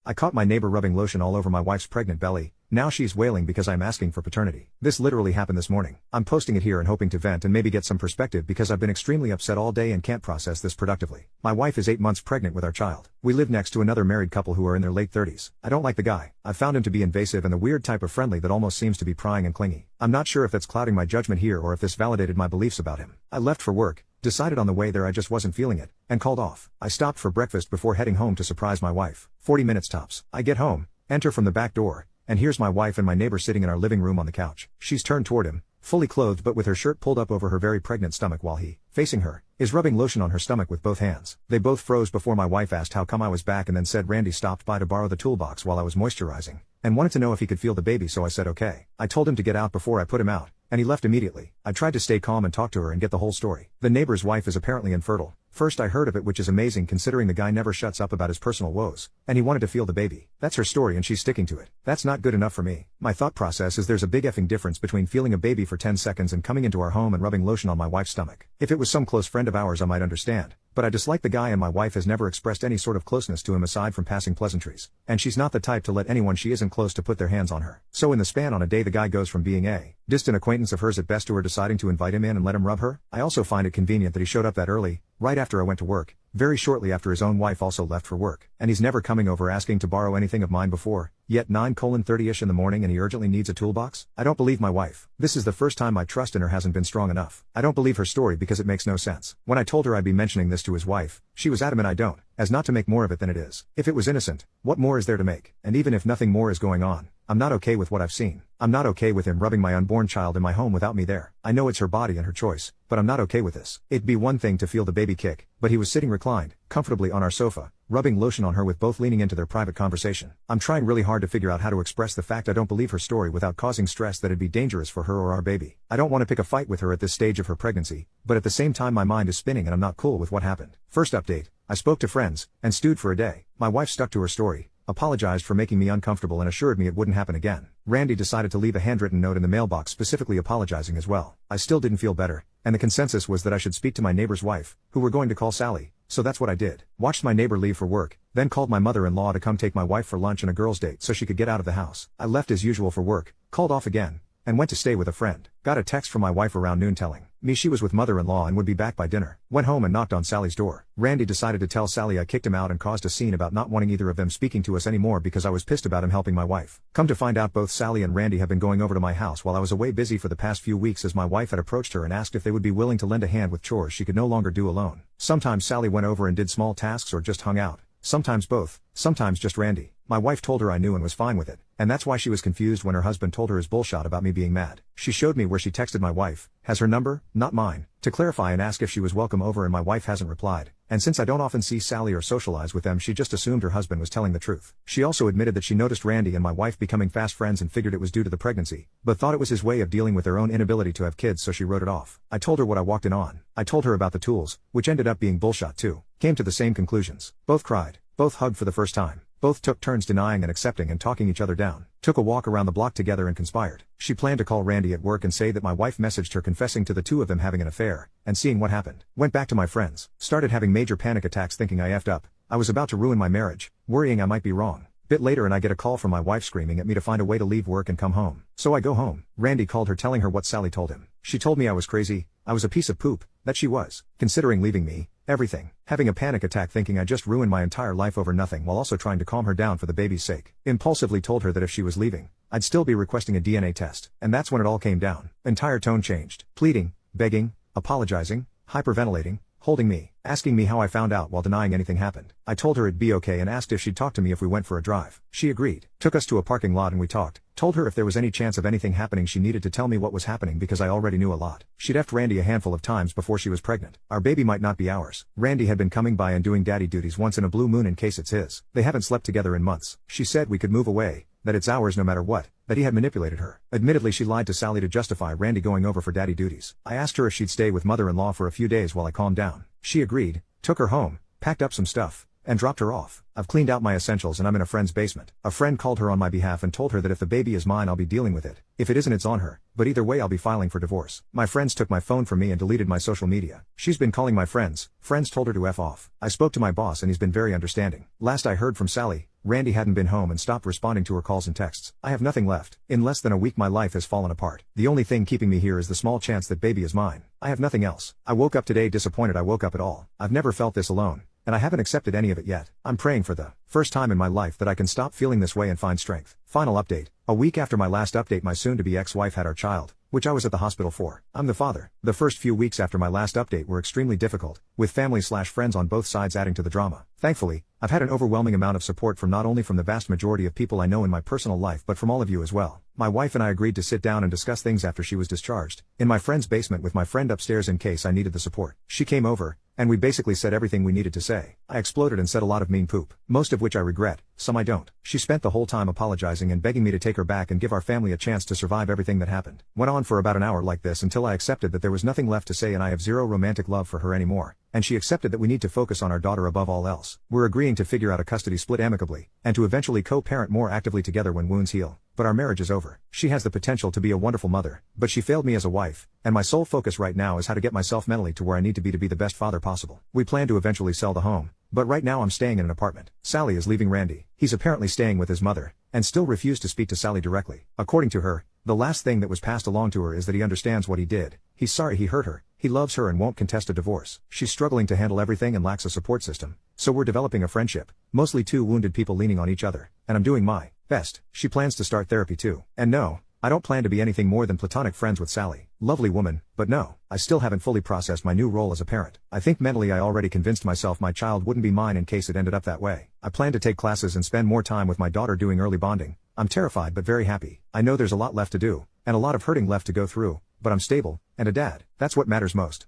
I caught my neighbor rubbing lotion all over my wife's pregnant belly. Now she's wailing because I'm asking for paternity. This literally happened this morning. I'm posting it here and hoping to vent and maybe get some perspective because I've been extremely upset all day and can't process this productively. My wife is 8 months pregnant with our child. We live next to another married couple who are in their late 30s. I don't like the guy. I've found him to be invasive and the weird type of friendly that almost seems to be prying and clingy. I'm not sure if that's clouding my judgment here or if this validated my beliefs about him. I left for work, decided on the way there I just wasn't feeling it, and called off. I stopped for breakfast before heading home to surprise my wife. 40 minutes tops. I get home, enter from the back door, and here's my wife and my neighbor sitting in our living room on the couch. She's turned toward him, fully clothed but with her shirt pulled up over her very pregnant stomach while he, facing her, is rubbing lotion on her stomach with both hands. They both froze before my wife asked how come I was back and then said Randy stopped by to borrow the toolbox while I was moisturizing, and wanted to know if he could feel the baby, so I said okay. I told him to get out before I put him out, and he left immediately. I tried to stay calm and talk to her and get the whole story. The neighbor's wife is apparently infertile. First I heard of it, which is amazing considering the guy never shuts up about his personal woes, and he wanted to feel the baby. That's her story and she's sticking to it. That's not good enough for me. My thought process is there's a big effing difference between feeling a baby for 10 seconds and coming into our home and rubbing lotion on my wife's stomach. If it was some close friend of ours I might understand, but I dislike the guy and my wife has never expressed any sort of closeness to him aside from passing pleasantries, and she's not the type to let anyone she isn't close to put their hands on her. So in the span on a day the guy goes from being a distant acquaintance of hers at best to her deciding to invite him in and let him rub her. I also find it convenient that he showed up that early, right after I went to work, very shortly after his own wife also left for work, and he's never coming over asking to borrow anything of mine before, yet 9:30ish in the morning and he urgently needs a toolbox? I don't believe my wife. This is the first time my trust in her hasn't been strong enough. I don't believe her story because it makes no sense. When I told her I'd be mentioning this to his wife, she was adamant I don't, as not to make more of it than it is. If it was innocent, what more is there to make? And even if nothing more is going on, I'm not okay with what I've seen. I'm not okay with him rubbing my unborn child in my home without me there. I know it's her body and her choice, but I'm not okay with this. It'd be one thing to feel the baby kick, but he was sitting reclined, comfortably on our sofa, rubbing lotion on her with both leaning into their private conversation. I'm trying really hard to figure out how to express the fact I don't believe her story without causing stress that it'd be dangerous for her or our baby. I don't want to pick a fight with her at this stage of her pregnancy, but at the same time my mind is spinning and I'm not cool with what happened. First update, I spoke to friends, and stewed for a day. My wife stuck to her story, apologized for making me uncomfortable and assured me it wouldn't happen again. Randy decided to leave a handwritten note in the mailbox specifically apologizing as well. I still didn't feel better, and the consensus was that I should speak to my neighbor's wife, who were going to call Sally, so that's what I did. Watched my neighbor leave for work, then called my mother-in-law to come take my wife for lunch and a girls' date so she could get out of the house. I left as usual for work, called off again, and went to stay with a friend. Got a text from my wife around noon telling me she was with mother-in-law and would be back by dinner. Went home and knocked on Sally's door. Randy decided to tell Sally I kicked him out and caused a scene about not wanting either of them speaking to us anymore because I was pissed about him helping my wife. Come to find out both Sally and Randy have been going over to my house while I was away busy for the past few weeks as my wife had approached her and asked if they would be willing to lend a hand with chores she could no longer do alone. Sometimes Sally went over and did small tasks or just hung out. Sometimes both, sometimes just Randy. My wife told her I knew and was fine with it, and that's why she was confused when her husband told her his bullshit about me being mad. She showed me where she texted my wife, has her number, not mine, to clarify and ask if she was welcome over and my wife hasn't replied, and since I don't often see Sally or socialize with them she just assumed her husband was telling the truth. She also admitted that she noticed Randy and my wife becoming fast friends and figured it was due to the pregnancy, but thought it was his way of dealing with their own inability to have kids so she wrote it off. I told her what I walked in on. I told her about the tools, which ended up being bullshit too. Came to the same conclusions. Both cried. Both hugged for the first time. Both took turns denying and accepting and talking each other down. Took a walk around the block together and conspired. She planned to call Randy at work and say that my wife messaged her confessing to the two of them having an affair, and seeing what happened. Went back to my friends. Started having major panic attacks thinking I effed up. I was about to ruin my marriage, worrying I might be wrong. Bit later and I get a call from my wife screaming at me to find a way to leave work and come home. So I go home. Randy called her telling her what Sally told him. She told me I was crazy, I was a piece of poop, that she was considering leaving me, everything. Having a panic attack thinking I just ruined my entire life over nothing while also trying to calm her down for the baby's sake. Impulsively told her that if she was leaving, I'd still be requesting a DNA test. And that's when it all came down. Entire tone changed. Pleading, begging, apologizing, hyperventilating, holding me, asking me how I found out while denying anything happened. I told her it'd be okay and asked if she'd talk to me if we went for a drive. She agreed. Took us to a parking lot and we talked. Told her if there was any chance of anything happening she needed to tell me what was happening because I already knew a lot. She'd effed Randy a handful of times before she was pregnant. Our baby might not be ours. Randy had been coming by and doing daddy duties once in a blue moon in case it's his. They haven't slept together in months. She said we could move away, that it's ours no matter what, that he had manipulated her. Admittedly she lied to Sally to justify Randy going over for daddy duties. I asked her if she'd stay with mother-in-law for a few days while I calmed down. She agreed, took her home, packed up some stuff, and dropped her off. I've cleaned out my essentials and I'm in a friend's basement. A friend called her on my behalf and told her that if the baby is mine I'll be dealing with it. If it isn't it's on her, but either way I'll be filing for divorce. My friends took my phone from me and deleted my social media. She's been calling my friends told her to F off. I spoke to my boss and he's been very understanding. Last I heard from Sally, Randy hadn't been home and stopped responding to her calls and texts. I have nothing left. In less than a week my life has fallen apart. The only thing keeping me here is the small chance that baby is mine. I have nothing else. I woke up today disappointed I woke up at all. I've never felt this alone, and I haven't accepted any of it yet. I'm praying for the first time in my life that I can stop feeling this way and find strength. Final update. A week after my last update my soon-to-be ex-wife had our child, which I was at the hospital for. I'm the father. The first few weeks after my last update were extremely difficult, with family/friends on both sides adding to the drama. Thankfully, I've had an overwhelming amount of support from not only from the vast majority of people I know in my personal life but from all of you as well. My wife and I agreed to sit down and discuss things after she was discharged, in my friend's basement with my friend upstairs in case I needed the support. She came over, and we basically said everything we needed to say. I exploded and said a lot of mean poop, most of which I regret, some I don't. She spent the whole time apologizing and begging me to take her back and give our family a chance to survive everything that happened. Went on for about an hour like this until I accepted that there was nothing left to say and I have zero romantic love for her anymore, and she accepted that we need to focus on our daughter above all else. We're agreeing to figure out a custody split amicably, and to eventually co-parent more actively together when wounds heal. But our marriage is over. She has the potential to be a wonderful mother, but she failed me as a wife, and my sole focus right now is how to get myself mentally to where I need to be the best father possible. We plan to eventually sell the home, but right now I'm staying in an apartment. Sally is leaving Randy. He's apparently staying with his mother, and still refused to speak to Sally directly. According to her, the last thing that was passed along to her is that he understands what he did. He's sorry he hurt her. He loves her and won't contest a divorce. She's struggling to handle everything and lacks a support system. So we're developing a friendship, mostly two wounded people leaning on each other, and I'm doing my best. She plans to start therapy too. And no, I don't plan to be anything more than platonic friends with Sally. Lovely woman, but no, I still haven't fully processed my new role as a parent. I think mentally I already convinced myself my child wouldn't be mine in case it ended up that way. I plan to take classes and spend more time with my daughter doing early bonding. I'm terrified but very happy. I know there's a lot left to do, and a lot of hurting left to go through, but I'm stable, and a dad. That's what matters most.